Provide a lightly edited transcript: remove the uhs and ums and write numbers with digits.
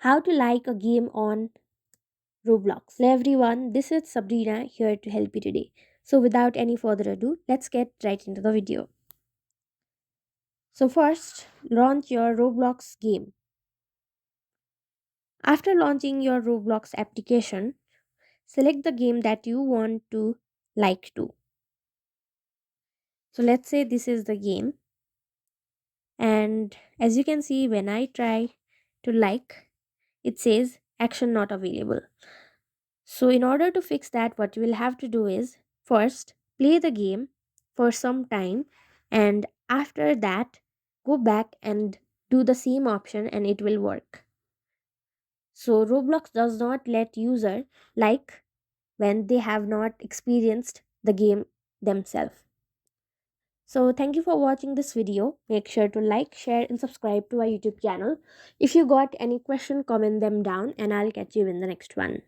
how to like a game on Roblox. Hello everyone, this is Sabrina here to help you today. So without any further ado, let's get right into the video. So first, launch your Roblox game. After launching your Roblox application, select the game that you want to like to. So let's say this is the game, and as you can see when I try to like, it says action not available. So, in order to fix that, what you will have to do is first play the game for some time, and after that, go back and do the same option, and it will work. So, Roblox does not let user like when they have not experienced the game themselves. So, thank you for watching this video. Make sure to like, share, and subscribe to our YouTube channel. If you got any question, comment them down, and I'll catch you in the next one.